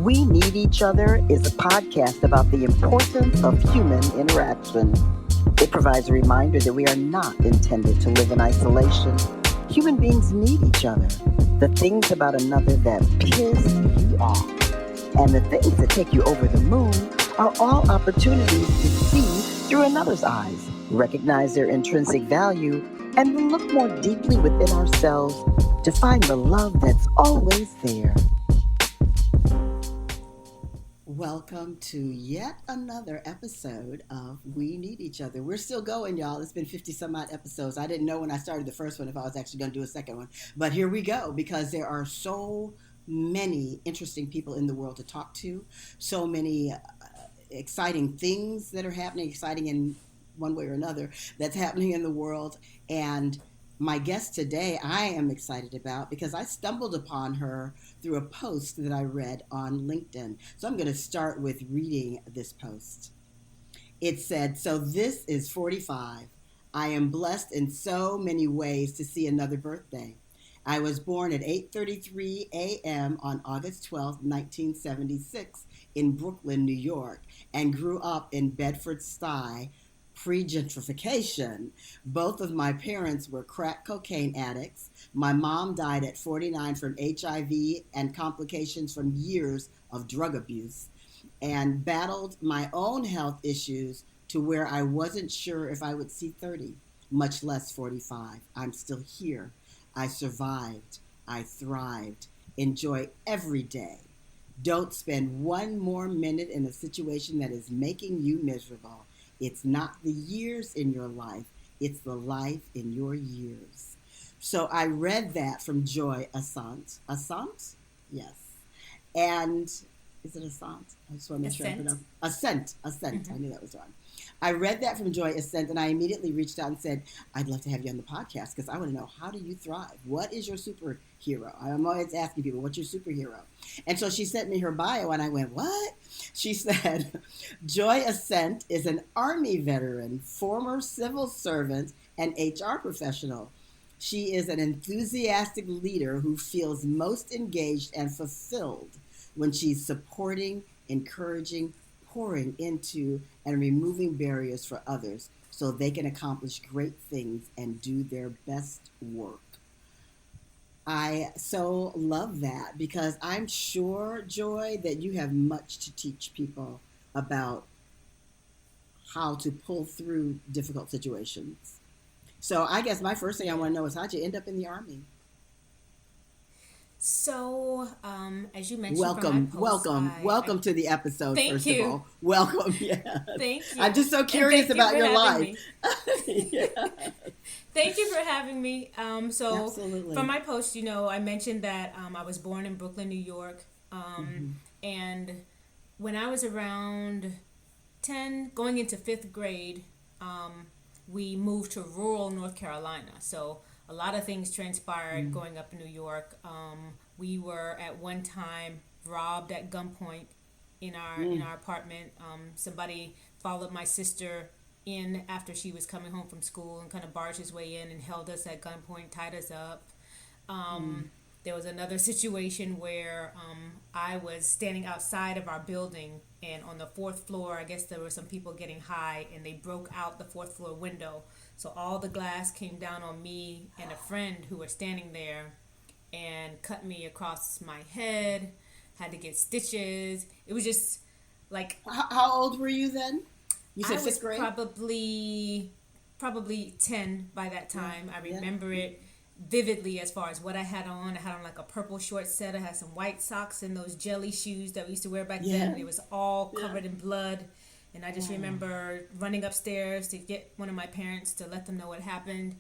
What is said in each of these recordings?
We Need Each Other is a podcast about the importance of human interaction. It provides a reminder that we are not intended to live in isolation. Human beings need each other. The things about another that piss you off and the things that take you over the moon are all opportunities to see through another's eyes, recognize their intrinsic value, and then look more deeply within ourselves to find the love that's always there. Welcome to yet another episode of We Need Each Other. We're still going, y'all. It's been 50 some odd episodes. I didn't know when I started the first one if I was actually going to do a second one. But here we go, because there are so many interesting people in the world to talk to, so many exciting things that are happening, exciting in one way or another, that's happening in the world. And my guest today, I am excited about because I stumbled upon her through a post that I read on LinkedIn. So I'm going to start with reading this post. It said, "So this is 45. I am blessed in so many ways to see another birthday. I was born at 8:33 a.m. on August 12, 1976 in Brooklyn, New York, and grew up in Bedford-Stuy, pre-gentrification. Both of my parents were crack cocaine addicts. My mom died at 49 from HIV and complications from years of drug abuse, and battled my own health issues to where I wasn't sure if I would see 30, much less 45. I'm still here. I survived. I thrived. Enjoy every day. Don't spend one more minute in a situation that is making you miserable. It's not the years in your life, it's the life in your years." So I read that from Joy Assent. Assent? Yes. And is it Assent? I just want to make sure I pronounce Assent. Assent. Mm-hmm. I knew that was wrong. I read that from Joy Assent, and I immediately reached out and said, "I'd love to have you on the podcast because I want to know, how do you thrive? What is your superhero?" I'm always asking people, what's your superhero? And so she sent me her bio, and I went, what? She said, "Joy Assent is an Army veteran, former civil servant, and HR professional. She is an enthusiastic leader who feels most engaged and fulfilled when she's supporting, encouraging, pouring into, and removing barriers for others so they can accomplish great things and do their best work." I so love that because I'm sure, Joy, that you have much to teach people about how to pull through difficult situations. So I guess my first thing I want to know is, how'd you end up in the Army? So, as you mentioned, welcome to the episode. Thank first you. of all, welcome. Yeah, thank you. I'm just so curious about your life. Yeah. Thank you for having me. So, Absolutely. from my post, I mentioned that I was born in Brooklyn, New York, and when I was around 10, going into 5th grade, we moved to rural North Carolina. So a lot of things transpired growing up in New York. We were at one time robbed at gunpoint in our apartment. Somebody followed my sister in after she was coming home from school and kind of barged his way in and held us at gunpoint, tied us up. There was another situation where I was standing outside of our building, and on the 4th floor, I guess there were some people getting high, and they broke out the 4th floor window. So all the glass came down on me and a friend who were standing there and cut me across my head, had to get stitches. It was just like... How old were you then? You said 5th grade? Probably 10 by that time. I remember it vividly as far as what I had on. I had on like a purple short set. I had some white socks and those jelly shoes that we used to wear back then. It was all covered in blood. And I just remember running upstairs to get one of my parents to let them know what happened.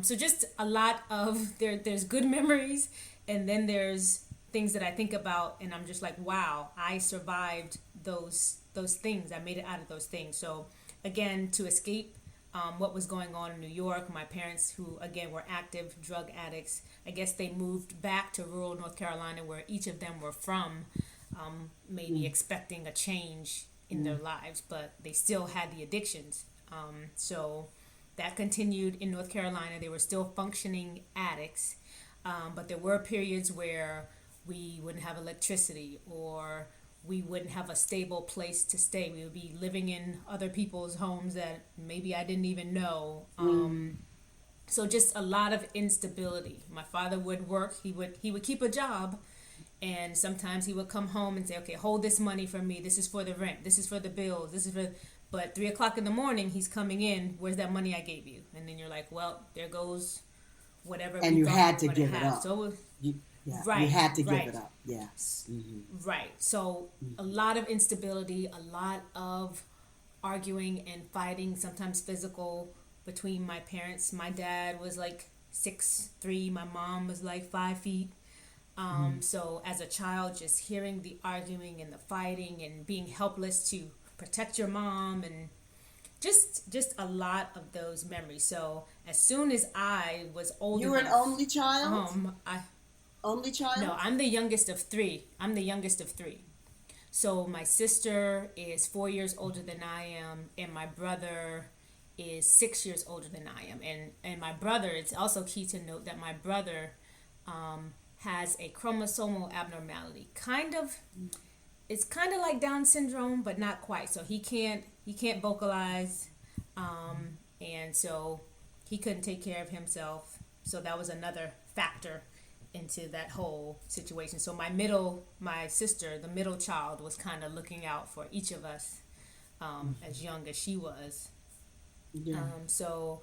So just a lot of, there's good memories, and then there's things that I think about, and I'm just like, wow, I survived those things. I made it out of those things. So again, to escape what was going on in New York, my parents, who again were active drug addicts, I guess they moved back to rural North Carolina, where each of them were from, maybe expecting a change in their lives, but they still had the addictions. So that continued in North Carolina. They were still functioning addicts, but there were periods where we wouldn't have electricity, or we wouldn't have a stable place to stay. We would be living in other people's homes that maybe I didn't even know. So just a lot of instability. My father would work. He would keep a job, and sometimes he would come home and say, "Okay, hold this money for me. This is for the rent. This is for the bills. This is for." But 3 o'clock in the morning, he's coming in. Where's that money I gave you? And then you're like, "Well, there goes whatever And we you thought had we to were going give to it have." up. So You, yeah, you right, had to give right, it up. Yes. right. So a lot of instability, a lot of arguing and fighting, sometimes physical, between my parents. My dad was like 6'3", my mom was like 5 feet. So as a child, just hearing the arguing and the fighting and being helpless to protect your mom, and just a lot of those memories. So as soon as I was old You were an enough, only child? I Only no, child? I'm the youngest of three. I'm the youngest of three. So my sister is 4 years older than I am, and my brother is 6 years older than I am. And my brother, it's also key to note that my brother has a chromosomal abnormality. It's kind of like Down syndrome, but not quite. So he can't vocalize, and so he couldn't take care of himself. So that was another factor into that whole situation. So my sister, the middle child, was kind of looking out for each of us, as young as she was. Yeah. So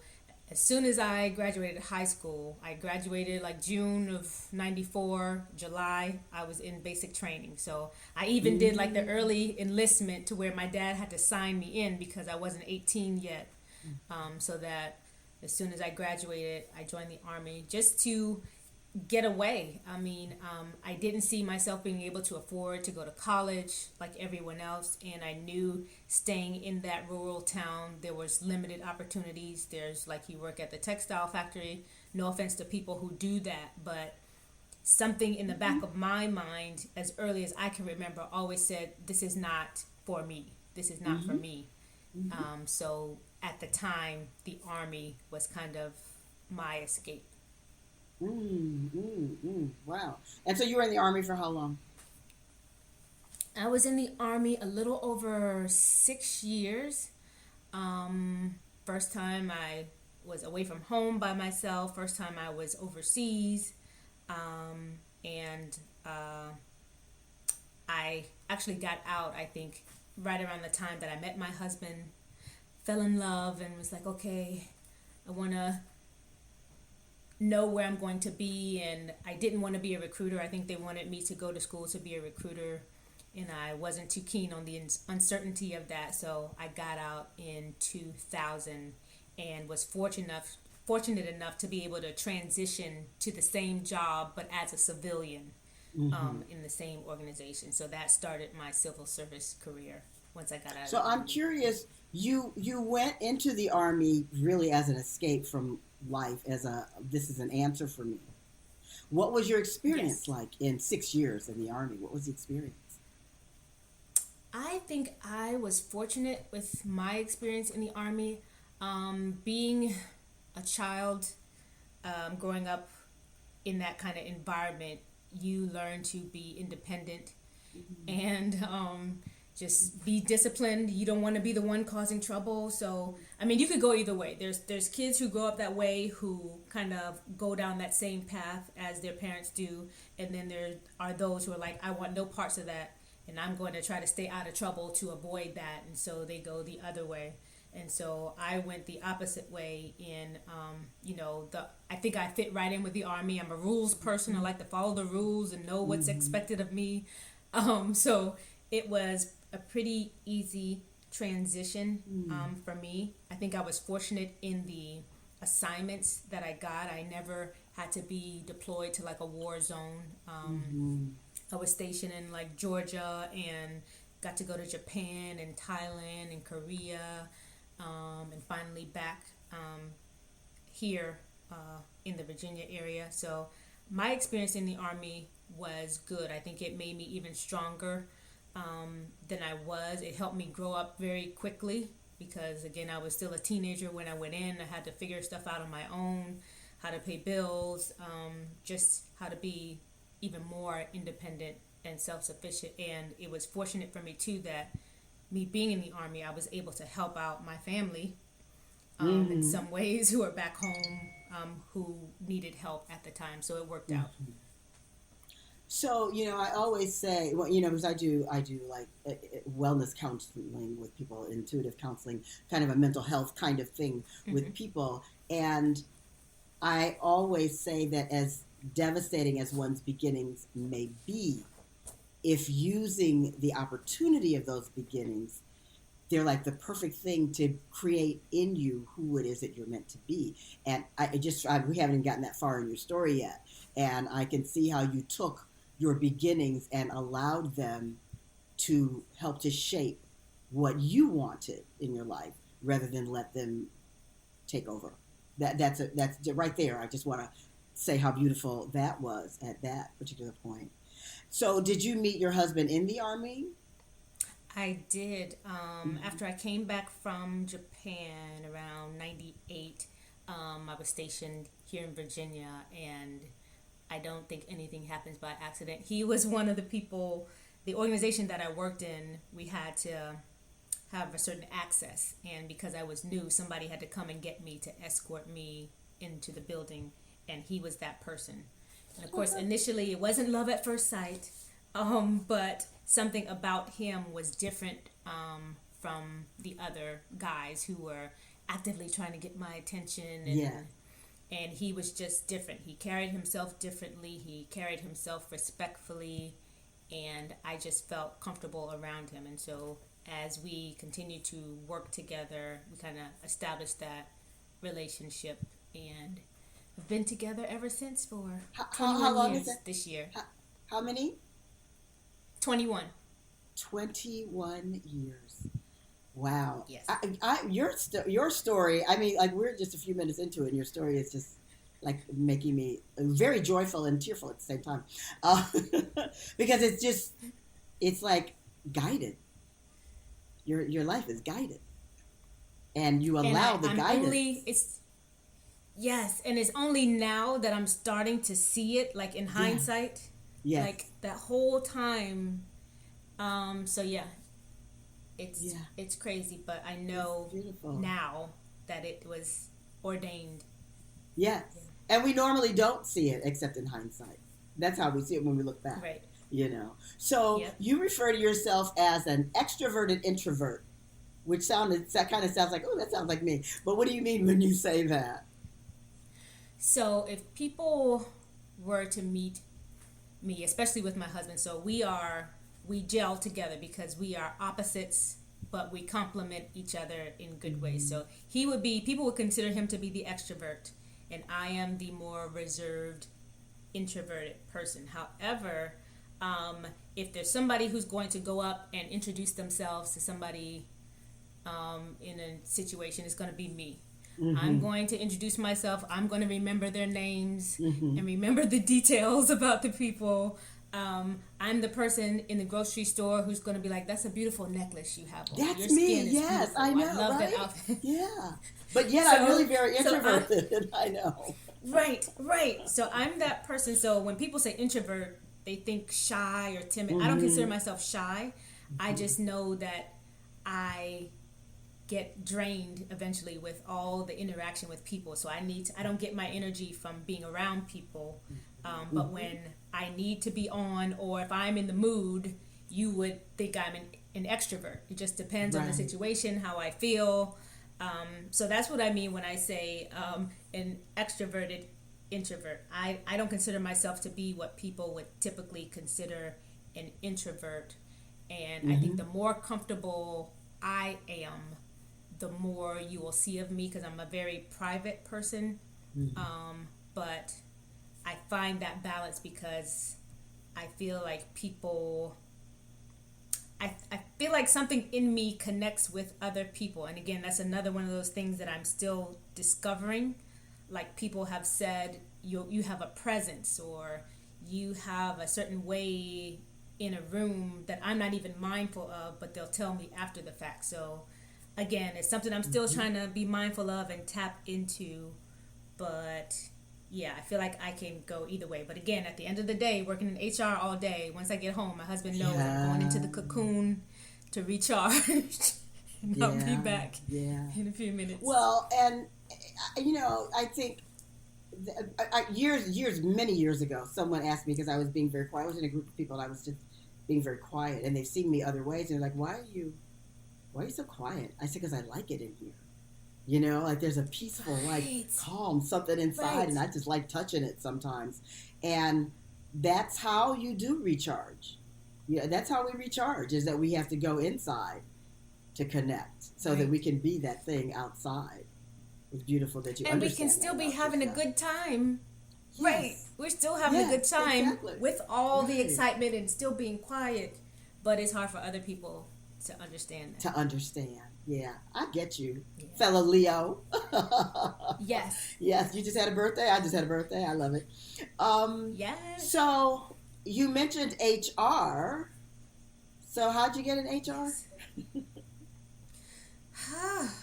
as soon as I graduated high school, I graduated like June of '94, July, I was in basic training. So I even did like the early enlistment to where my dad had to sign me in because I wasn't 18 yet. So that as soon as I graduated, I joined the Army just to get away. I mean, I didn't see myself being able to afford to go to college like everyone else, and I knew staying in that rural town, there was limited opportunities. There's like you work at the textile factory. No offense to people who do that, but something in the back of my mind, as early as I can remember, always said, "This is not for me. This is not for me." So at the time, the Army was kind of my escape. Wow. And so you were in the Army for how long? I was in the Army a little over 6 years. First time I was away from home by myself. First time I was overseas. And I actually got out, I think, right around the time that I met my husband, fell in love, and was like, okay, I want to know where I'm going to be. And I didn't want to be a recruiter. I think they wanted me to go to school to be a recruiter, and I wasn't too keen on the uncertainty of that. So I got out in 2000 and was fortunate enough to be able to transition to the same job but as a civilian, in the same organization. So that started my civil service career once I got out of So the I'm Army. curious, you went into the Army really as an escape from life, as a this is an answer for me. What was your experience Yes. like in 6 years in the Army? What was the experience? I think I was fortunate with my experience in the Army. Being a child, growing up in that kind of environment, you learn to be independent and just be disciplined. You don't want to be the one causing trouble. So, I mean, you could go either way. There's kids who grow up that way who kind of go down that same path as their parents do, and then there are those who are like, I want no parts of that, and I'm going to try to stay out of trouble to avoid that, and so they go the other way. And so I went the opposite way in, I think I fit right in with the Army. I'm a rules person. I like to follow the rules and know what's expected of me. So it was a pretty easy transition, for me. I think I was fortunate in the assignments that I got. I never had to be deployed to like a war zone. I was stationed in like Georgia and got to go to Japan and Thailand and Korea, and finally back, here, in the Virginia area. So my experience in the Army was good. I think it made me even stronger, than I was. It helped me grow up very quickly because, again, I was still a teenager when I went in. I had to figure stuff out on my own, how to pay bills, just how to be even more independent and self-sufficient. And it was fortunate for me too that me being in the Army, I was able to help out my family in Mm-hmm. some ways who are back home, who needed help at the time. So it worked out. So, I always say, well, because I do like wellness counseling with people, intuitive counseling, kind of a mental health kind of thing Mm-hmm. with people. And I always say that as devastating as one's beginnings may be, if using the opportunity of those beginnings, they're like the perfect thing to create in you who it is that you're meant to be. And we haven't even gotten that far in your story yet. And I can see how you took your beginnings and allowed them to help to shape what you wanted in your life rather than let them take over. That's right there. I just want to say how beautiful that was at that particular point. So, did you meet your husband in the Army? I did. Mm-hmm. After I came back from Japan around 98, I was stationed here in Virginia, and I don't think anything happens by accident. He was one of the people, the organization that I worked in, we had to have a certain access. And because I was new, somebody had to come and get me to escort me into the building, and he was that person. And of course, initially, it wasn't love at first sight, but something about him was different from the other guys who were actively trying to get my attention, Yeah. and he was just different. He carried himself differently. He carried himself respectfully, and I just felt comfortable around him. And so, as we continued to work together, we kind of established that relationship, and we've been together ever since for How 21 long is years that? this year. How many? 21. 21 years. Wow. Yes. Your story, I mean, like we're just a few minutes into it, and your story is just like making me very joyful and tearful at the same time. Uh, because it's like guided. Your life is guided, and you And allow the I'm only, guidance. it's, yes, and it's only now that I'm starting to see it, like in Yeah. hindsight, like Yes. that whole time. So yeah, Yeah. it's crazy, but I It's know beautiful. now that it was ordained. Yes. And we normally don't see it except in hindsight. That's how we see it when we look back, Right. So Yep. you refer to yourself as an extroverted introvert, which that kind of sounds like, oh, that sounds like me. But what do you mean when you say that? So if people were to meet me, especially with my husband, so we gel together because we are opposites, but we complement each other in good ways. Mm-hmm. So people would consider him to be the extrovert, and I am the more reserved, introverted person. However, if there's somebody who's going to go up and introduce themselves to somebody in a situation, it's going to be me. I'm Mm-hmm. going to introduce myself. I'm going to remember their names Mm-hmm. and remember the details about the people. I'm the person in the grocery store who's going to be like, "That's a beautiful necklace you have on. That's Your me. skin is Yes, beautiful. I I know, love that right? outfit." Yeah. But yet I'm really so, very so I'm introverted. I know. right, right. So I'm that person. So when people say introvert, they think shy or timid. I don't consider Mm-hmm. myself shy. I Mm-hmm. just know that I get drained eventually with all the interaction with people. So I don't get my energy from being around people. But Mm-hmm. when I need to be on, or if I'm in the mood, you would think I'm an extrovert. It just depends on the Right. situation, how I feel. So that's what I mean when I say an extroverted introvert. I don't consider myself to be what people would typically consider an introvert. And I think Mm-hmm. the more comfortable I am, the more you will see of me because I'm a very private person. Mm-hmm. But I find that balance because I feel like I feel like something in me connects with other people. And again, that's another one of those things that I'm still discovering. Like people have said, you have a presence or you have a certain way in a room that I'm not even mindful of, but they'll tell me after the fact. So again, it's something I'm still Mm-hmm. trying to be mindful of and tap into. But yeah, I feel like I can go either way. But again, at the end of the day, working in HR all day, once I get home, my husband knows I'm going into the Yeah. cocoon to recharge. And I'll be Yeah. back Yeah. in a few minutes. Well, and I think many years ago, someone asked me because I was being very quiet. I was in a group of people and I was just being very quiet, and they've seen me other ways, and they're like, why are you so quiet? I said, because I like it in here. Like there's a peaceful, like Right. calm something inside, Right. and I just like touching it sometimes. And that's how you do recharge. Yeah, that's how we recharge, is that we have to go inside to connect so that Right. we can be that thing outside. It's beautiful that you And we can understand that still be about having a yourself. good time. Right. Yes. We're still having a good Yes, time exactly. with all the Right. excitement and still being quiet. But it's hard for other people to understand that. To understand. Yeah, I get you, Yeah. fellow Leo. Yes. Yes, you just had a birthday. I just had a birthday. I love it. Yes. So you mentioned HR. So how'd you get in HR?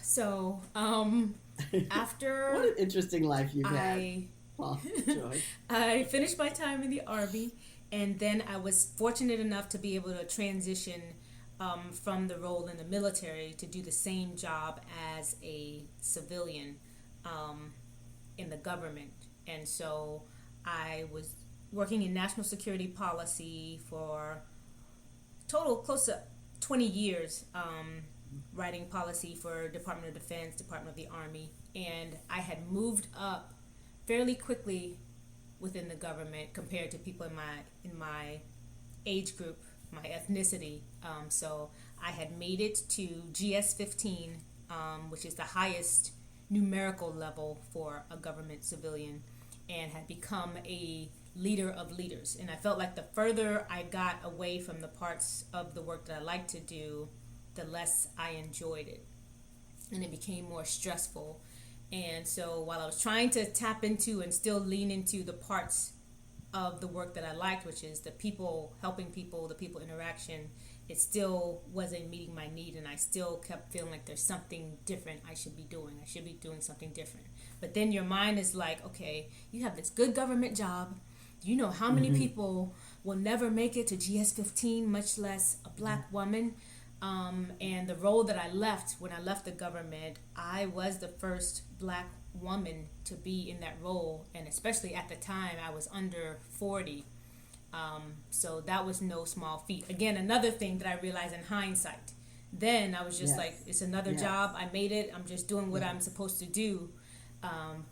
So, What after an interesting life you've had. I Oh, joy. I finished my time in the Army, and then I was fortunate enough to be able to transition from the role in the military to do the same job as a civilian in the government. And so I was working in national security policy for total close to 20 years, writing policy for Department of Defense, Department of the Army, and I had moved up fairly quickly within the government compared to people in my age group, my ethnicity. So I had made it to GS 15, which is the highest numerical level for a government civilian, and had become a leader of leaders. And I felt like the further I got away from the parts of the work that I like to do, the less I enjoyed it. And it became more stressful. And so while I was trying to tap into and still lean into the parts of the work that I liked, which is the people, helping people, the people interaction, it still wasn't meeting my need, and I still kept feeling like there's something different I should be doing. I should be doing something different. But then your mind is like, okay, you have this good government job. Do you know how many people will never make it to GS 15, much less a black woman? And the role that I left when I left the government, I was the first black woman to be in that role, and especially at the time I was under 40. So that was no small feat. Again, another thing that I realized in hindsight. Then I was just Yes. like, it's another Yes. job. I made it. I'm just doing what Yeah. I'm supposed to do.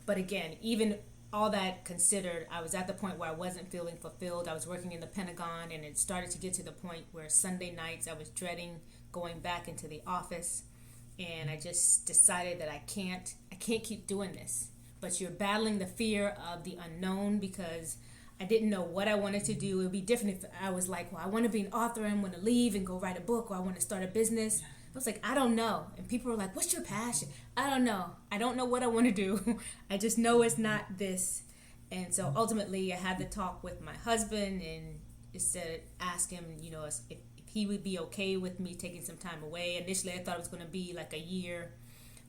But again, even all that considered, I was at the point where I wasn't feeling fulfilled. I was working in the Pentagon, and it started to get to the point where Sunday nights I was dreading going back into the office. And I just decided that I can't keep doing this. But you're battling the fear of the unknown, because I didn't know what I wanted to do. It would be different if I was like, well, I want to be an author, I want to leave and go write a book, or I want to start a business. I was like, I don't know. And people were like, what's your passion? I don't know. I don't know what I want to do. I just know it's not this. And so ultimately I had the talk with my husband, and instead asked him, if he would be okay with me taking some time away. Initially I thought it was going to be like a year,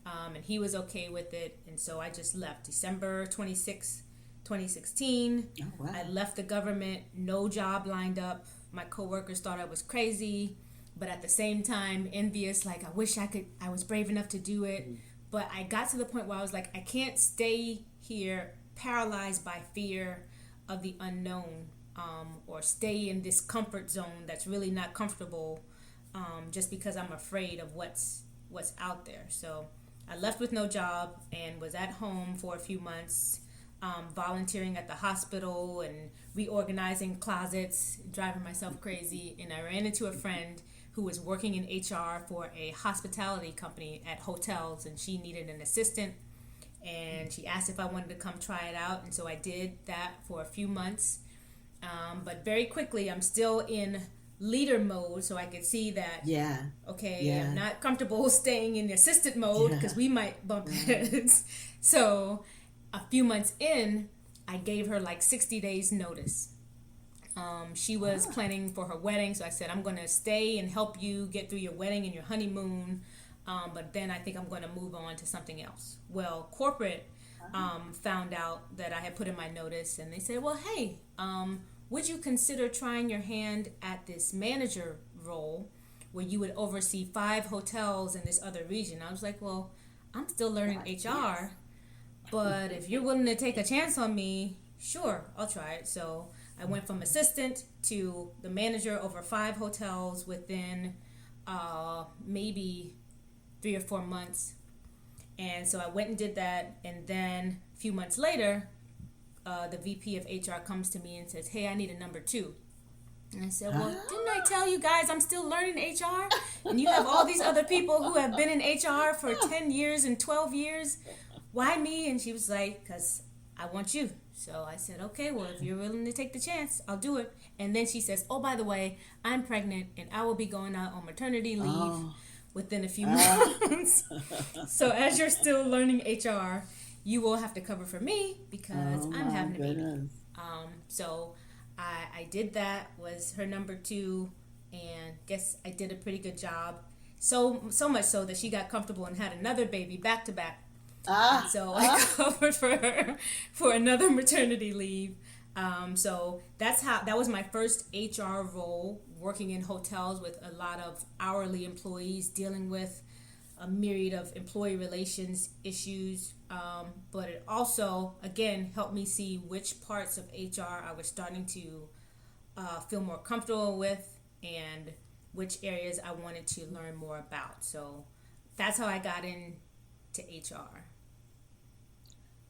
and he was okay with it. And so I just left December 26th, 2016. Oh, wow. I left the government, no job lined up. My coworkers thought I was crazy, but at the same time envious, like I wish I was brave enough to do it. But I got to the point where I was like, I can't stay here paralyzed by fear of the unknown, or stay in this comfort zone that's really not comfortable, just because I'm afraid of what's out there. So I left with no job and was at home for a few months, volunteering at the hospital and reorganizing closets, driving myself crazy. And I ran into a friend who was working in HR for a hospitality company at hotels, and she needed an assistant. And she asked if I wanted to come try it out, and so I did that for a few months. But very quickly, I'm still in leader mode, so I could see that, Yeah. okay, Yeah. I'm not comfortable staying in the assistant mode, because we might bump heads. So a few months in, I gave her like 60 days notice. She was planning for her wedding, so I said, I'm going to stay and help you get through your wedding and your honeymoon, but then I think I'm going to move on to something else. Well, corporate found out that I had put in my notice, and they said, "Well, hey, would you consider trying your hand at this manager role where you would oversee 5 hotels in this other region?" I was like, "Well, I'm still learning Right. Yes. HR, but if you're willing to take a chance on me, sure, I'll try it." So I went from assistant to the manager over 5 hotels within maybe 3 or 4 months. And so I went and did that. And then a few months later, the VP of HR comes to me and says, "Hey, I need a number 2." And I said, "Well, didn't I tell you guys I'm still learning HR? And you have all these other people who have been in HR for 10 years and 12 years. Why me?" And she was like, "Because I want you." So I said, "Okay, well, if you're willing to take the chance, I'll do it." And then she says, "Oh, by the way, I'm pregnant and I will be going out on maternity leave Oh. within a few months. So as you're still learning HR, you will have to cover for me because Oh I'm my having a baby." goodness. So I did that, was her number 2, and guess I did a pretty good job. So much so that she got comfortable and had another baby back to back. And so I covered for her for another maternity leave. So that was my first HR role, working in hotels with a lot of hourly employees, dealing with a myriad of employee relations issues. But it also, again, helped me see which parts of HR I was starting to feel more comfortable with and which areas I wanted to learn more about. So that's how I got into HR.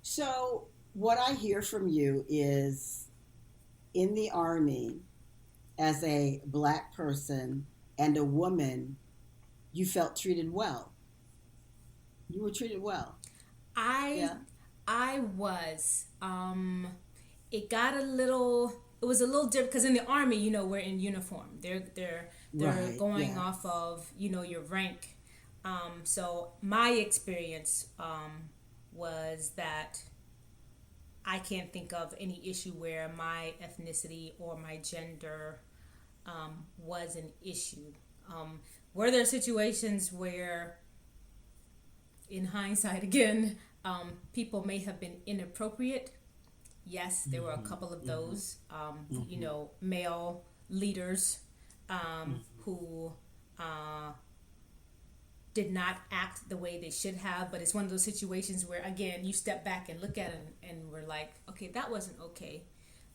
So, what I hear from you is in the Army, as a Black person and a woman, you felt treated well. You were treated well. I Yeah. I was. It was a little different because in the army, we're in uniform. They're Right. going Yes. off of your rank. So my experience was that I can't think of any issue where my ethnicity or my gender was an issue. Were there situations where, in hindsight, again, people may have been inappropriate? Yes, there were a Mm-hmm. couple of Mm-hmm. those, Mm-hmm. male leaders Mm-hmm. who did not act the way they should have. But it's one of those situations where, again, you step back and look at it and we're like, okay, that wasn't okay.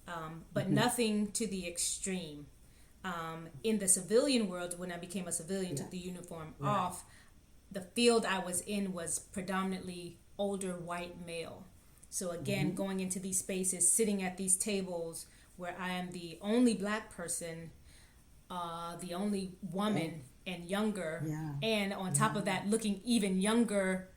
But Mm-hmm. nothing to the extreme. In the civilian world, when I became a civilian, took the Yes. uniform Right. off, the field I was in was predominantly older white male. So again, Mm-hmm. going into these spaces, sitting at these tables where I am the only Black person, the only Oh, woman, and younger, yeah. and on top Yeah. of that, looking even younger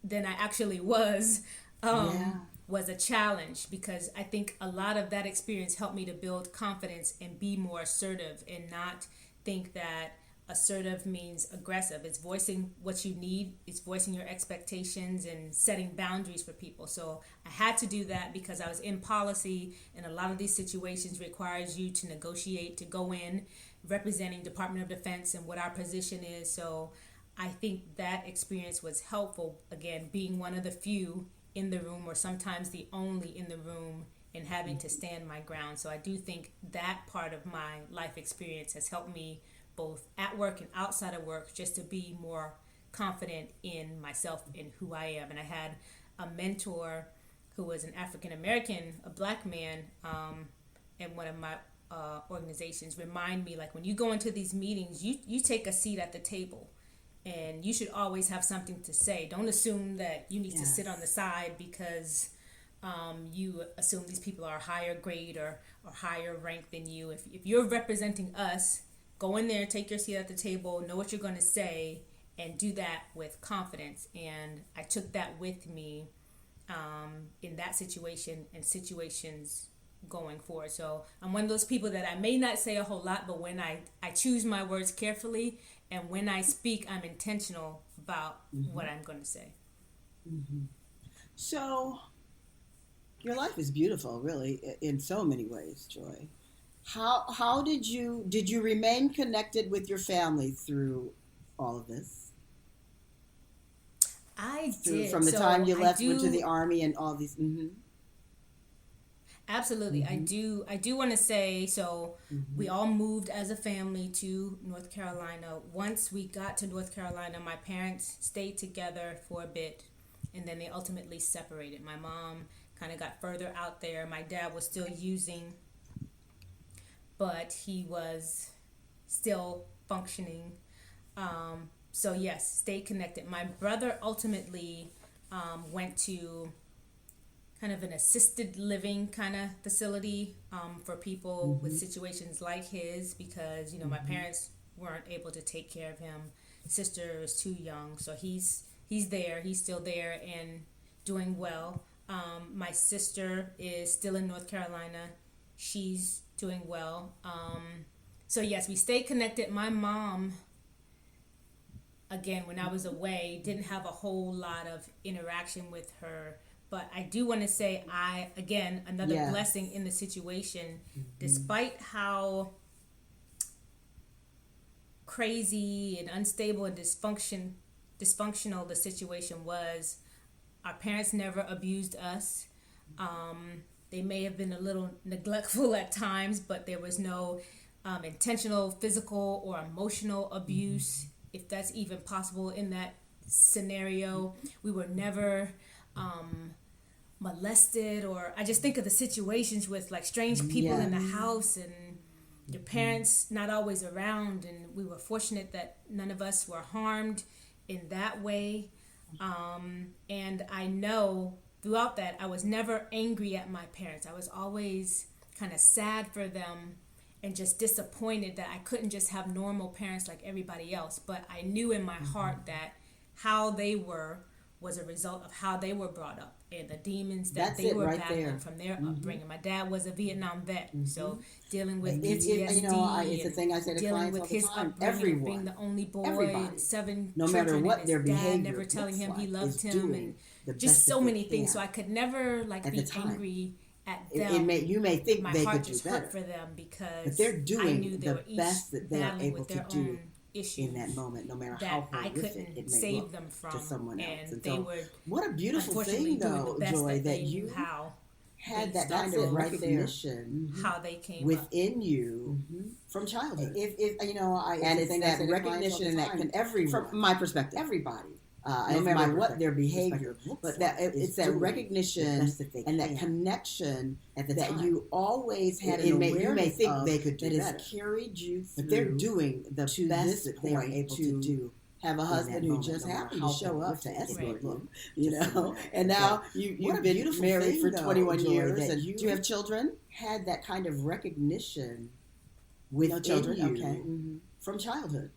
than I actually Yeah. was a challenge, because I think a lot of that experience helped me to build confidence and be more assertive and not think that assertive means aggressive. It's voicing what you need, it's voicing your expectations and setting boundaries for people. So I had to do that because I was in policy, and a lot of these situations requires you to negotiate, to go in representing Department of Defense and what our position is. So I think that experience was helpful, again, being one of the few in the room, or sometimes the only in the room, and having to stand my ground. So I do think that part of my life experience has helped me both at work and outside of work, just to be more confident in myself and who I am. And I had a mentor who was an African American, a Black man, in one of my organizations, remind me, like, when you go into these meetings, you take a seat at the table, and you should always have something to say. Don't assume that you need to sit on the Yes. side because you assume these people are higher grade or higher rank than you. If you're representing us, go in there, take your seat at the table, know what you're going to say, and do that with confidence. And I took that with me in that situation and situations going forward. So I'm one of those people that I may not say a whole lot, but when I choose my words carefully, and when I speak, I'm intentional about Mm-hmm. what I'm going to say. Mm-hmm. So, your life is beautiful, really, in so many ways, Joy. How did you remain connected with your family through all of this? I through did. from the time So you I left, went to do the army, and all these. absolutely. Mm-hmm. I do want to say so. Mm-hmm. We all moved as a family to North Carolina. Once we got to North Carolina, my parents stayed together for a bit, and then they ultimately separated. My mom kind of got further out there. My dad was still using, but he was still functioning. So yes, stay connected. My brother ultimately went to kind of an assisted living kind of facility for people with Mm-hmm. situations like his, because my Mm-hmm. parents weren't able to take care of him. Sister is too young, so he's there. He's still there and doing well. My sister is still in North Carolina. She's doing well. So yes, we stay connected. My mom, again, when I was away, didn't have a whole lot of interaction with her. But I do want to say, again, another Yes. blessing in the situation, Mm-hmm. despite how crazy and unstable and dysfunctional the situation was. Our parents never abused us. They may have been a little neglectful at times, but there was no intentional physical or emotional abuse, if that's even possible in that scenario. We were never molested, or I just think of the situations with like strange people Yes. in the house and your parents not always around, and we were fortunate that none of us were harmed in that way. And I know throughout that I was never angry at my parents. I was always kind of sad for them and just disappointed that I couldn't just have normal parents like everybody else. But I knew in my heart that how they were was a result of how they were brought up and the demons that That's they it were right battling there. from their Mm-hmm. upbringing. My dad was a Vietnam vet, Mm-hmm. so dealing with It's a PTSD thing I say and to dealing clients with all the his time. upbringing of being Everyone, the only boy and everybody, seven no matter children and what his their dad behavior never telling looks him he like, loved is him, and doing the just best so that they many things. So can I could never like at the be time. angry at It may them. you may think My they could heart do just hurt better, for them but because they're I doing knew they the were each best that they are battling able with to their do own in that issues moment, no matter how that I horrific couldn't it may save look them to from, someone else. and And they so, were what a beautiful unfortunately thing, doing the though, best Joy, that that they knew you how, had that based kind off of of recognition how they came up. within you from childhood. If you know, And it's it's the thing I that say to clients all recognition the and that time. from Everyone, my perspective, everybody, no no matter matter what their behavior perspective looks but that like, it's is that doing the recognition best that they and that can connection at the that time. you always had It an may, awareness you may think of they could do that better, has carried you through but they're doing the to best this that they are point able to to do have a in husband that who moment, just no matter happened to how show up to horrific it may escort look you, to someone else. and And now so, you've what a been beautiful married thing, for though, 21 Joy, years, that and you do you have children? Had that kind of recognition within no children, you okay. from childhood,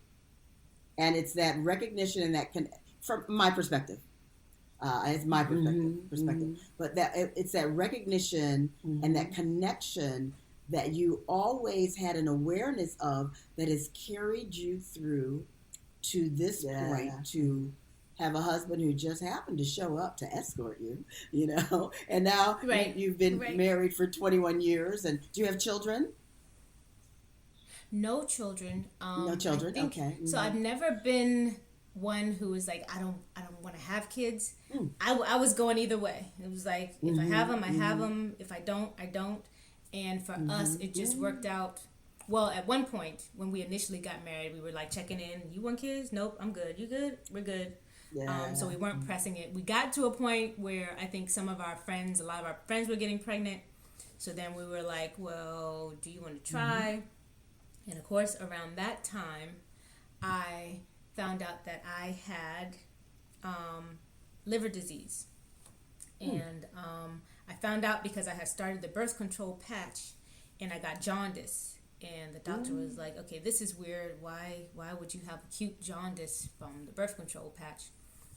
and it's that recognition and that from my perspective. It's my perspective, but it's that recognition and that connection that you always had an awareness of that has carried you through to this point to have a husband who just happened to show up to escort you, and now Right. you've been Right. married for 21 years, and do you have children? No children. No children. I think, Okay. so. I've never been one who was like, I don't want to have kids. I was going either way. It was like, if I have them, I have them. If I don't, I don't. And for us, it just worked out. Well, at one point when we initially got married, we were like checking in. You want kids? Nope, I'm good. You good? We're good. Yeah. So we weren't pressing it. We got to a point where I think some of our friends, a lot of our friends were getting pregnant. So then we were like, well, do you want to try? And of course, around that time, I found out that I had liver disease. And I found out because I had started the birth control patch and I got jaundice. And the doctor was like, okay, this is weird. Why would you have acute jaundice from the birth control patch?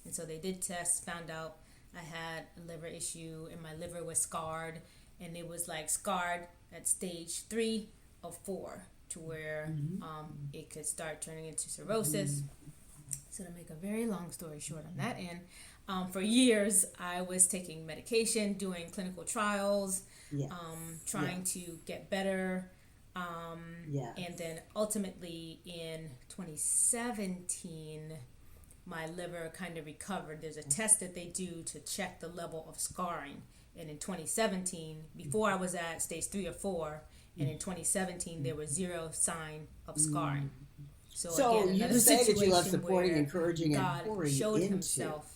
And so they did tests, found out I had a liver issue and my liver was scarred. And it was like scarred at stage 3 of 4 to where it could start turning into cirrhosis. So to make a very long story short on that end, for years I was taking medication, doing clinical trials, trying to get better. And then ultimately in 2017, my liver kind of recovered. There's a test that they do to check the level of scarring. And in 2017, before I was at stage 3 or 4, and in 2017 there was zero sign of scarring. So again, you another say that you love situation supporting, where encouraging, and God pouring showed into, Himself.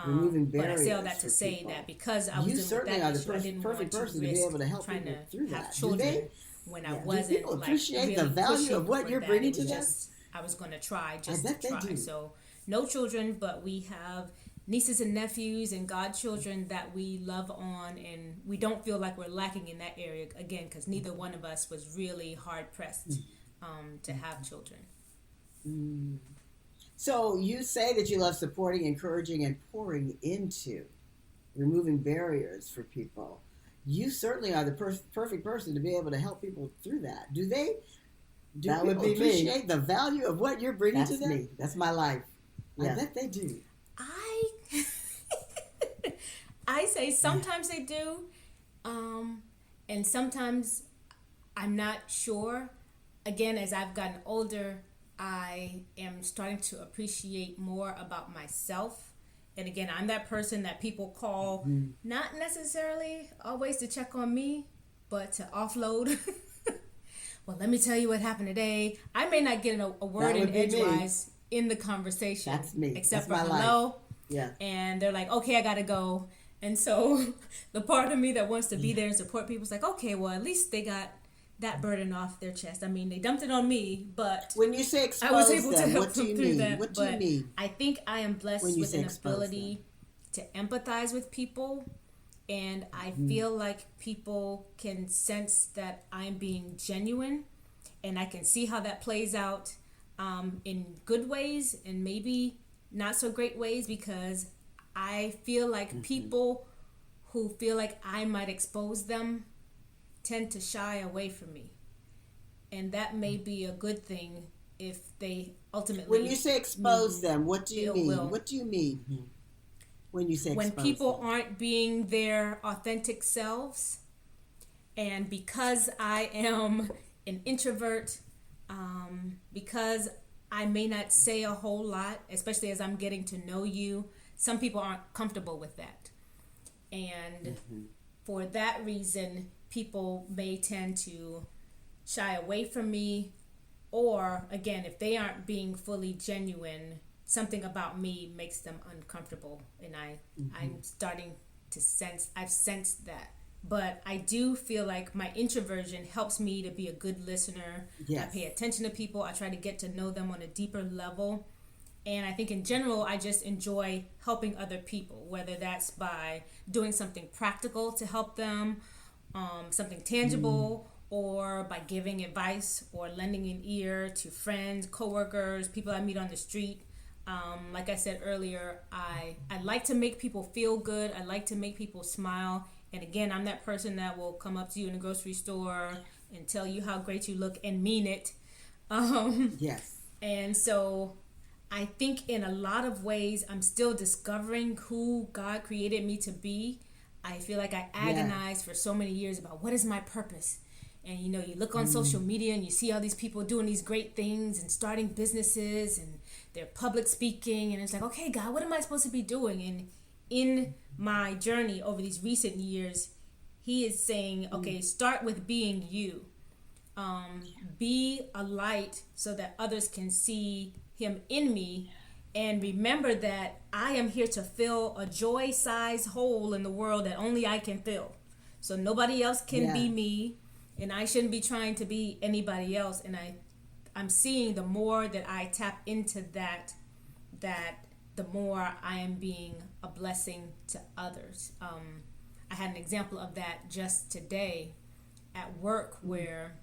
removing But I barriers say all that for to say people. that because I was You dealing with certainly that are the issue, I didn't want perfect to person to risk be able to help trying people to through have that. Do children they? when I Yeah. Do wasn't people appreciate like the really value pushing of what for you're that. bringing It to was them? just I was going to try I just bet to they try. do. So no children, but we have nieces and nephews and godchildren that we love on, and we don't feel like we're lacking in that area again because neither one of us was really hard pressed to have children. So you say that you love supporting, encouraging, and pouring into, removing barriers for people. You certainly are the perfect person to be able to help people through that. Do they? Do That would people be me. appreciate the value of what you're bringing to That's them? me. That's my life. Yeah. I bet they do. I I say sometimes they do, and sometimes I'm not sure. Again, as I've gotten older, I am starting to appreciate more about myself. And again, I'm that person that people call not necessarily always to check on me, but to offload. Well, let me tell you what happened today. I may not get a word That would in be me. edgewise in the conversation. That's me. Except That's for my hello. life. Yeah. And they're like, okay, I gotta go. And so the part of me that wants to be there and support people is like, okay, well, at least they got that burden off their chest. I mean, they dumped it on me, but When you say expose I was able to them, help what do them you through mean? that. What do you But mean? I think I am blessed when you with say an expose ability to empathize with people. And I feel like people can sense that I'm being genuine. And I can see how that plays out in good ways and maybe not so great ways, because I feel like people who feel like I might expose them tend to shy away from me. And that may be a good thing if they ultimately... When you say expose them, what do you mean? will. What do you mean when you say When expose people them? aren't being their authentic selves, and because I am an introvert, because I may not say a whole lot, especially as I'm getting to know you, some people aren't comfortable with that. And for that reason, people may tend to shy away from me, or again, if they aren't being fully genuine, something about me makes them uncomfortable. And I'm starting to I've sensed that. But I do feel like my introversion helps me to be a good listener. Yes. I pay attention to people. I try to get to know them on a deeper level. And I think in general, I just enjoy helping other people, whether that's by doing something practical to help them, something tangible, or by giving advice or lending an ear to friends, coworkers, people I meet on the street. Like I said earlier, I like to make people feel good. I like to make people smile. And again, I'm that person that will come up to you in the grocery store and tell you how great you look and mean it. Yes. And so I think in a lot of ways, I'm still discovering who God created me to be. I feel like I agonized for so many years about what is my purpose. And you know, you look on social media and you see all these people doing these great things and starting businesses and they're public speaking. And it's like, okay, God, what am I supposed to be doing? And in my journey over these recent years, He is saying, okay, start with being you. Be a light so that others can see Him in me. And remember that I am here to fill a joy-sized hole in the world that only I can fill. So nobody else can be me. And I shouldn't be trying to be anybody else. And I'm seeing the more that I tap into that the more I am being a blessing to others. I had an example of that just today at work, where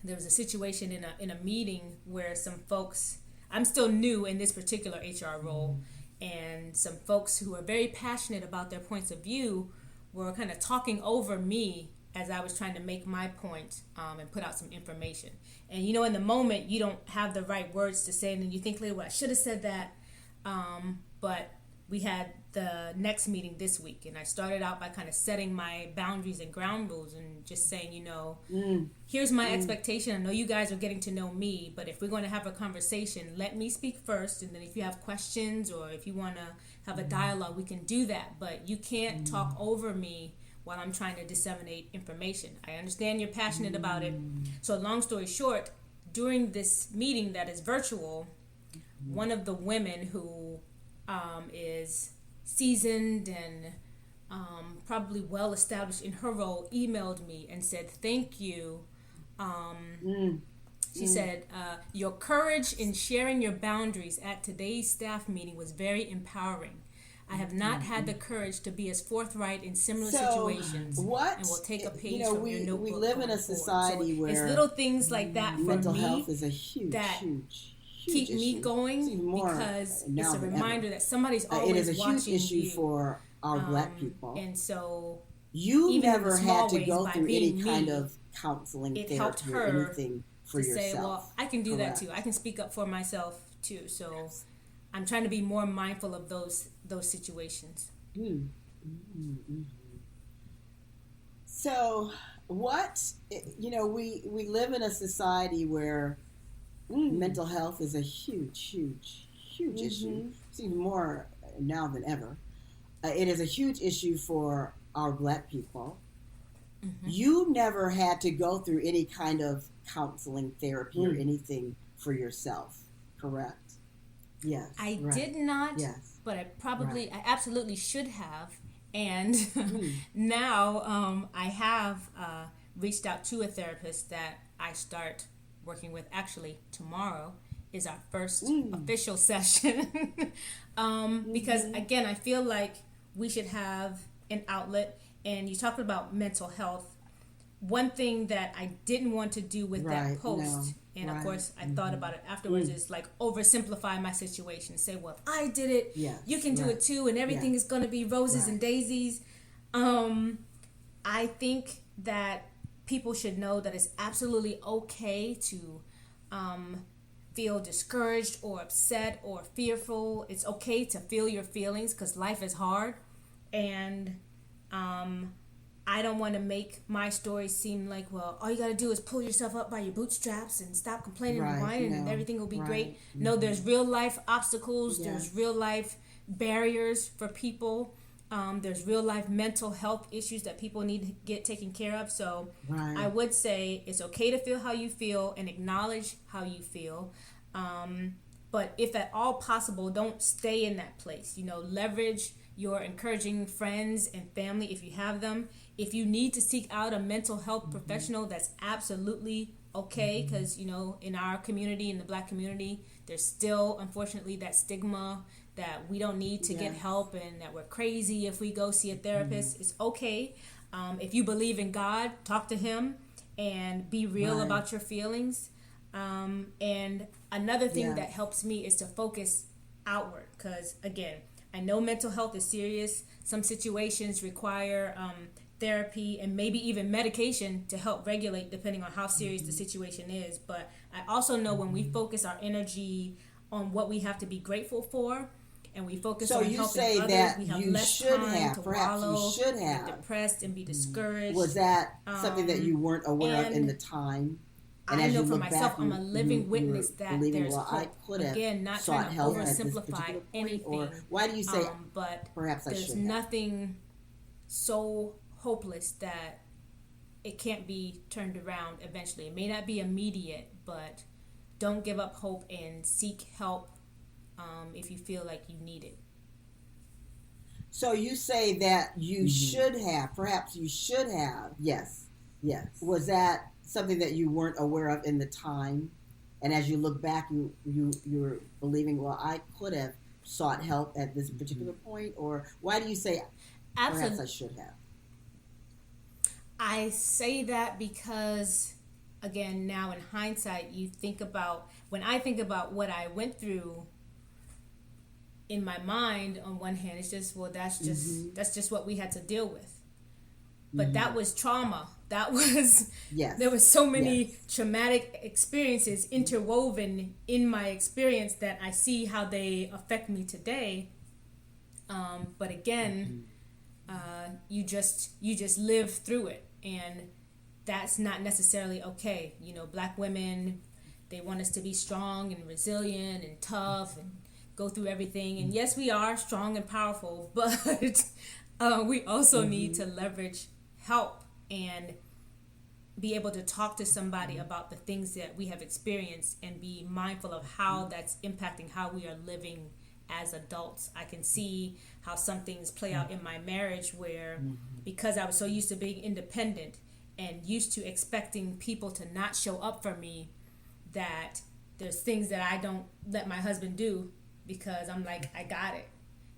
there was a situation in a meeting where some folks, I'm still new in this particular HR role, and some folks who are very passionate about their points of view were kind of talking over me as I was trying to make my point and put out some information. And you know, in the moment, you don't have the right words to say, and then you think later, well, I should have said that. But we had the next meeting this week, and I started out by kind of setting my boundaries and ground rules and just saying, here's my expectation. I know you guys are getting to know me, but if we're going to have a conversation, let me speak first, and then if you have questions or if you want to have a dialogue, we can do that, but you can't talk over me while I'm trying to disseminate information. I understand you're passionate about it. So long story short, during this meeting that is virtual, one of the women who is seasoned and probably well established in her role emailed me and said, thank you. She said, your courage in sharing your boundaries at today's staff meeting was very empowering. I have not had the courage to be as forthright in similar situations. And will take a page from your notebook. We live in a society where it's little things like that for mental me health is a huge keep me issue. going, because it's a reminder that somebody's always watching you. It is a huge issue for our Black people. And so you never had to go through any me, kind of counseling therapy or anything for yourself. Say, well, I can do that too. I can speak up for myself too. So I'm trying to be more mindful of those situations. So we live in a society where mental health is a huge issue. Seems more now than ever. It is a huge issue for our Black people. You never had to go through any kind of counseling therapy or anything for yourself, correct? Yes. I did not, but I absolutely should have. And now I have reached out to a therapist that I start working with. Actually, tomorrow is our first official session. Because again, I feel like we should have an outlet. And you talked about mental health. One thing that I didn't want to do with that post, of course I thought about it afterwards, is like oversimplify my situation. Say, well, if I did it, you can do it too, and everything is going to be roses and daisies. I think that people should know that it's absolutely okay to feel discouraged or upset or fearful. It's okay to feel your feelings, because life is hard. And I don't want to make my story seem like, well, all you got to do is pull yourself up by your bootstraps and stop complaining and whining and everything will be great. No, there's real life obstacles. There's real life barriers for people. There's real life mental health issues that people need to get taken care of. So I would say it's okay to feel how you feel and acknowledge how you feel. But if at all possible, don't stay in that place. Leverage your encouraging friends and family if you have them. If you need to seek out a mental health professional, that's absolutely okay, because in our community, in the Black community, there's still unfortunately that stigma that we don't need to get help and that we're crazy if we go see a therapist. It's okay. If you believe in God, talk to him and be real about your feelings. And another thing that helps me is to focus outward, because again, I know mental health is serious. Some situations require therapy and maybe even medication to help regulate, depending on how serious the situation is. But I also know when we focus our energy on what we have to be grateful for, and we focus on helping others, we have less time to wallow, get depressed, and be discouraged. Was that something that you weren't aware of in the time? And I know for myself, I'm a living witness that there's hope. Again, not trying to oversimplify anything. Or why do you say, but perhaps I should there's nothing so hopeless that it can't be turned around eventually. It may not be immediate, but don't give up hope and seek help if you feel like you need it. So you say that you should have, perhaps you should have. Yes. Was that something that you weren't aware of in the time, and as you look back, you're believing, well, I could have sought help at this particular point? Or why do you say perhaps I should have? I say that because, again, now in hindsight, when I think about what I went through, in my mind, on one hand, it's just, well, that's just what we had to deal with. But that was trauma. That was, there was so many traumatic experiences interwoven in my experience that I see how they affect me today. But again, you just live through it, and that's not necessarily okay. You know, black women, they want us to be strong and resilient and tough and go through everything. And yes, we are strong and powerful, but we also need to leverage help and be able to talk to somebody about the things that we have experienced and be mindful of how that's impacting how we are living as adults. I can see how some things play out in my marriage where, because I was so used to being independent and used to expecting people to not show up for me, that there's things that I don't let my husband do because I'm like, I got it.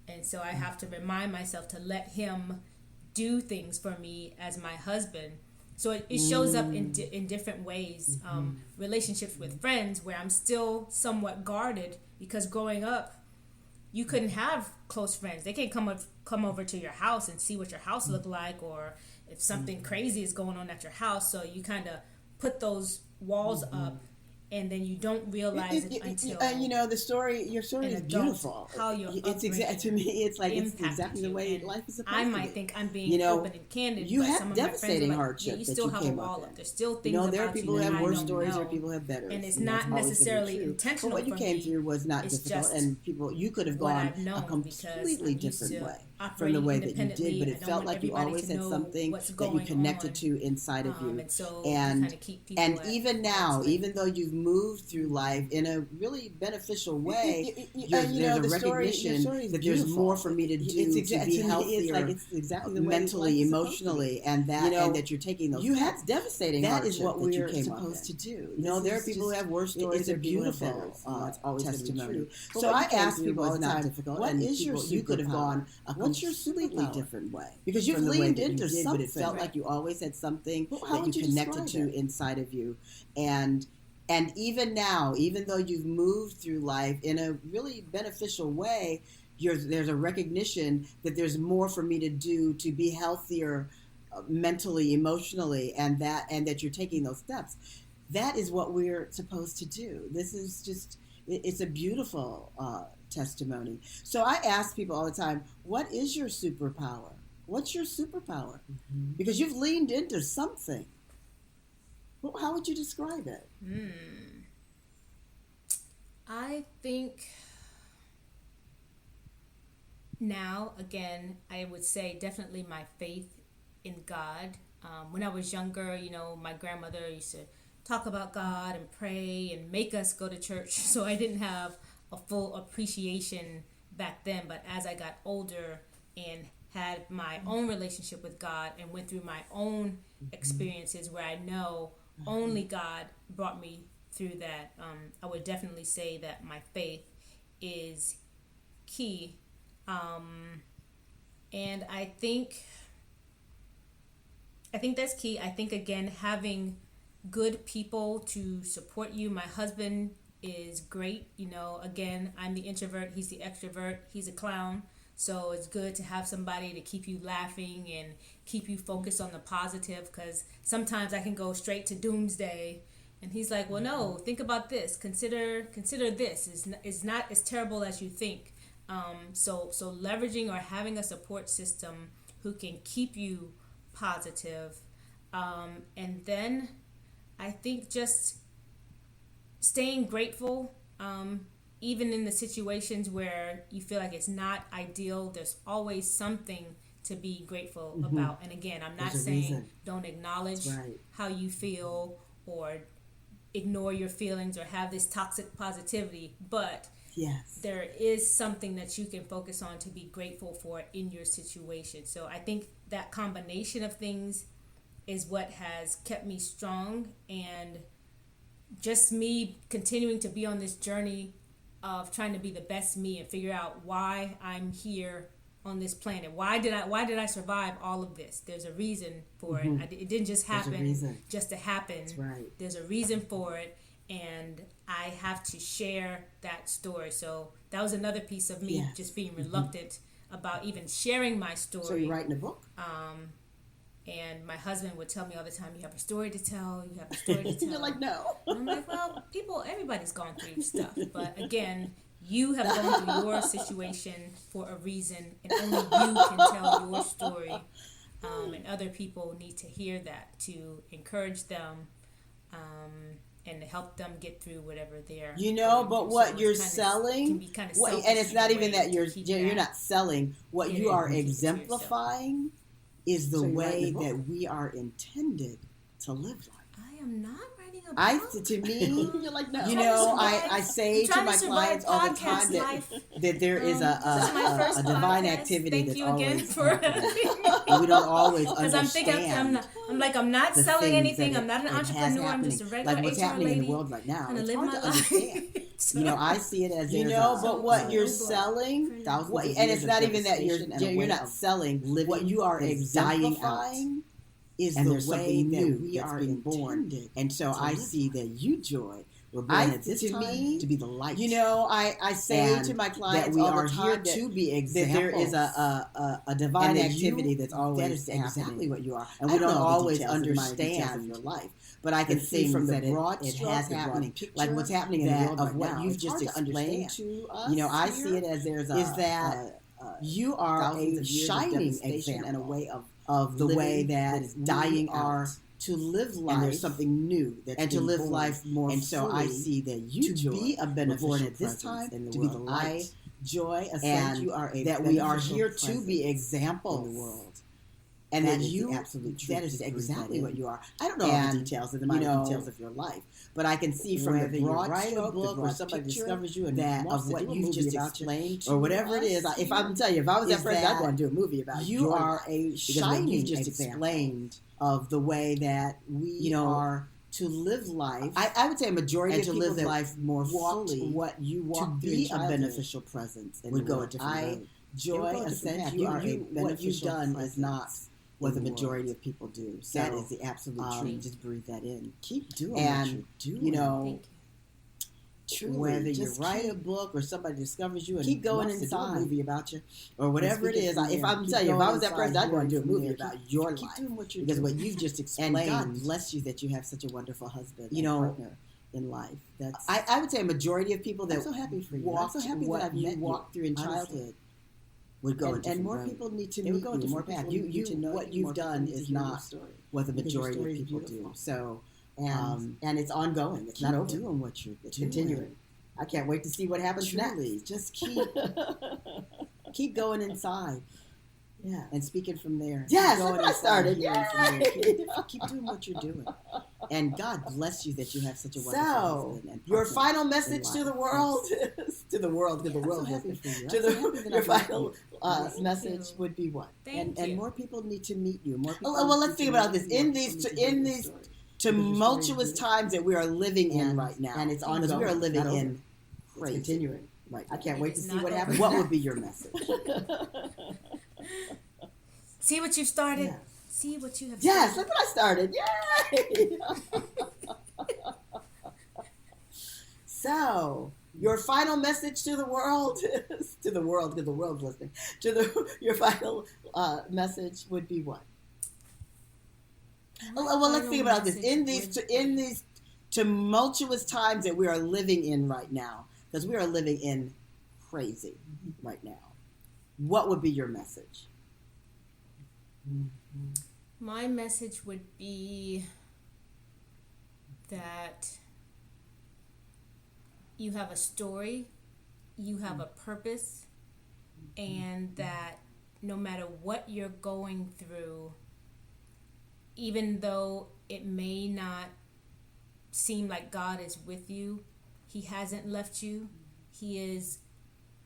And so I have to remind myself to let him do things for me as my husband. So it shows up in different ways. Relationships with friends where I'm still somewhat guarded because growing up, you couldn't have close friends. They can't come over to your house and see what your house looked like, or if something crazy is going on at your house. So you kind of put those walls up, and then you don't realize it until you know, your story is beautiful. How your it's to me, it's like it's exactly the way life is supposed to be. I might think I'm being open and candid. You but have some of devastating my friends are like, hardship. you still have a wall up. There's still things there about are people you who that have I worse don't stories, know. or people who have better. And it's not necessarily intentional. But what you came through was not difficult, and you could have gone a completely different way from the way that you did. But it felt like you always had something that you connected to inside of you. And even now, even though you've moved through life in a really beneficial way, there's a recognition that there's more for me to do to be healthier, mentally, emotionally, and that you're taking those. You had devastating. That is what we're supposed to do. There are people who have worse stories. It's a beautiful testimony. So I ask people all the time, what is your superpower? You could have gone a completely different way because you've leaned into something, but it felt like you always had something that you connected to inside of you, and even now, even though you've moved through life in a really beneficial way, there's a recognition that there's more for me to do to be healthier mentally, emotionally, and that you're taking those steps. That is what we're supposed to do. This is just, it's a beautiful testimony. So I ask people all the time, what is your superpower? What's your superpower? Because you've leaned into something. Well, how would you describe it? I think now, again, I would say definitely my faith in God. When I was younger, my grandmother used to talk about God and pray and make us go to church. So I didn't have a full appreciation back then. But as I got older and had my own relationship with God and went through my own experiences where I know only God brought me through that, I would definitely say that my faith is key. And I think that's key. I think, again, having good people to support you. My husband is great. Again, I'm the introvert. He's the extrovert. He's a clown. So it's good to have somebody to keep you laughing and keep you focused on the positive, because sometimes I can go straight to doomsday. And he's like, well, no, think about this. Consider this. It's not as terrible as you think. So leveraging or having a support system who can keep you positive. And then I think just staying grateful, even in the situations where you feel like it's not ideal, there's always something to be grateful about. And again, I'm not saying don't acknowledge how you feel or ignore your feelings or have this toxic positivity, but there is something that you can focus on to be grateful for in your situation. So I think that combination of things is what has kept me strong, and just me continuing to be on this journey of trying to be the best me and figure out why I'm here on this planet. Why did I survive all of this? There's a reason for it. It didn't just happen just to happen. That's right. There's a reason for it, and I have to share that story. So that was another piece of me just being reluctant about even sharing my story. So you're writing a book? And my husband would tell me all the time, you have a story to tell, You're like, no. And I'm like, well, everybody's gone through stuff. But again, You have gone through your situation for a reason, and only you can tell your story. And other people need to hear that to encourage them and to help them get through whatever they're but what you're selling, can be kind of and it's not even that you're not selling. What you are exemplifying is the way that we are intended to live life. I am not writing a book. To me, You're like, no. I say to my clients all the time that there is a divine activity that's always we don't always understand. I'm not selling anything. I'm not an entrepreneur. I'm just a regular like what's HR happening lady. in the world right now. It's live hard my to life. understand. I see it as but what you're selling, and it's not even that you're not selling. What you are exemplifying is the way that we are born. And so I see that you, Joy, were born at this time to be the light. I say to my clients that we are here to be examples. That there is a divine activity that's always exactly what you are. And we don't always understand your life. But I can see from the broad it has happening, like what's happening in the world of what you've just explained to us. I see it as you are a shining example and a way of the way that dying are to live life, and there's something new and to live life more. And so I see that you to be a beneficial at this time, to be the light, Joy, Assent, you are that we are here to be examples in the world. And that is the absolute truth. That is exactly what you are. I don't know all the details of the details of your life, but I can see from the broad book or somebody discovers you and that of what you've just explained or whatever it is. If I'm telling you, if I was that person, I'd want to do a movie about you. You are a shining just explained of the way that we are to live life. I would say a majority of people to live life more fully. What you want to be a beneficial presence would go a different road. Joy, Assent, what you've done is not what the majority of people do. So that is the absolute truth. Just breathe that in. Keep doing what you're doing. Truly, whether you write a book or somebody discovers you and keep going inside, do a movie about you or whatever it is. If I'm telling you, if I was that person, I'd want to do a movie about your life. Keep doing what you're doing. What you've just explained. And God bless you that you have such a wonderful husband, partner in life. That's I would say a majority of people that I'm so happy for you. I'm so happy that I've met walked through in childhood. Would go and more people need to meet you. More people need to know what you've done is not what the majority of people do. So, and it's ongoing. It's not over. Doing what you're continuing. I can't wait to see what happens next. Just keep going inside. Yeah, and speaking from there. Yes, that's what I started. Keep doing what you're doing, and God bless you that you have such a wonderful husband. And your final message to the world, to the world, your final message would be what? And more people need to meet you. More people. Well, let's think about this. In these tumultuous times that we are living in right now, and it's ongoing. We are living in continuing. Right. I can't wait to see what happens. What would be your message? See what you've started. Yeah. See what you have started. Yes, look what I started. Yay! So, your final message to the world, to the world, because the world's listening, your final message would be what? Well, let's think about this. In these tumultuous times that we are living in right now, because we are living in crazy right now, what would be your message? My message would be that you have a story, you have a purpose, and that no matter what you're going through, even though it may not seem like God is with you, He hasn't left you. He is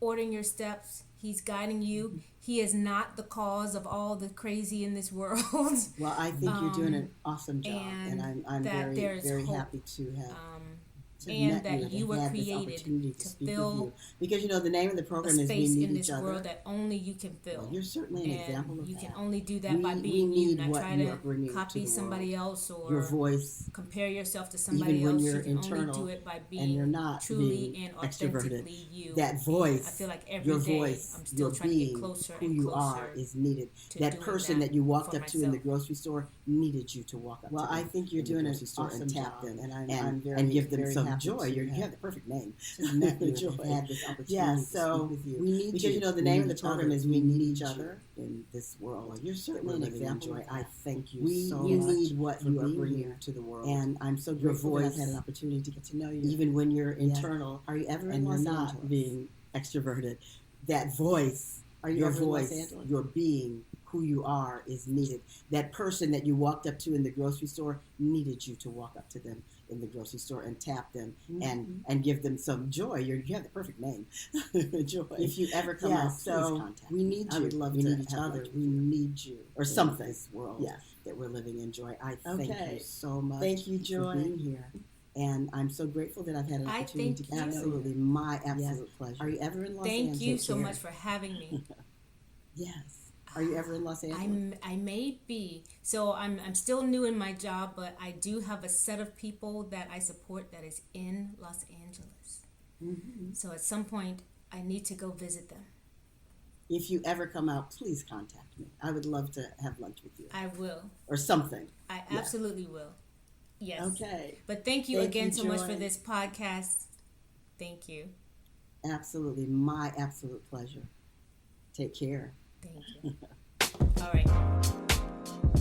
ordering your steps. He's guiding you. He is not the cause of all the crazy in this world. Well, I think you're doing an awesome job, and I'm very, very happy to have. And that you were created to fill because the name of the program is space in this world that only you can fill. Well, you're certainly an example of that. You can only do that by being you, not try to copy somebody else or your voice. Compare yourself to somebody even when else. you're You can internal only do it by being and you're not truly being and authentically you. That voice, I feel like every day I'm still trying to get closer who and you closer are is needed. That person that you walked up to in the grocery store needed you to walk up to. Well, I think you're doing an awesome job, and I'm very, give them some some joy. You have the perfect name. Joy. Had this opportunity to speak with you. We need because you know the name of the program is "We Need Each Other in This World." Well, you're certainly an example. Joy. I thank you so much. We need what you are bringing to the world, and I'm so grateful that I've had an opportunity to get to know you. Even when you're internal, are you ever in Los Angeles? Not being extroverted, that voice, your voice, your being, who you are is needed. That person that you walked up to in the grocery store needed you to walk up to them in the grocery store and tap them and give them some joy. You have the perfect name, joy. If you ever come out, so please contact me. We need you. I would love to need each other. We need you or something. This world that we're living in, Joy. I thank you so much. Thank you, Joy, for being here. And I'm so grateful that I've had an opportunity to absolutely my absolute pleasure. Are you ever in Los Angeles? Thank you so much for having me. Yes. Are you ever in Los Angeles? I may be. So I'm still new in my job, but I do have a set of people that I support that is in Los Angeles. Mm-hmm. So at some point, I need to go visit them. If you ever come out, please contact me. I would love to have lunch with you. I will. Or something. I absolutely will. Yes. Okay. But thank you again so much for this podcast. Thank you. Absolutely. My absolute pleasure. Take care. Thank you. All right.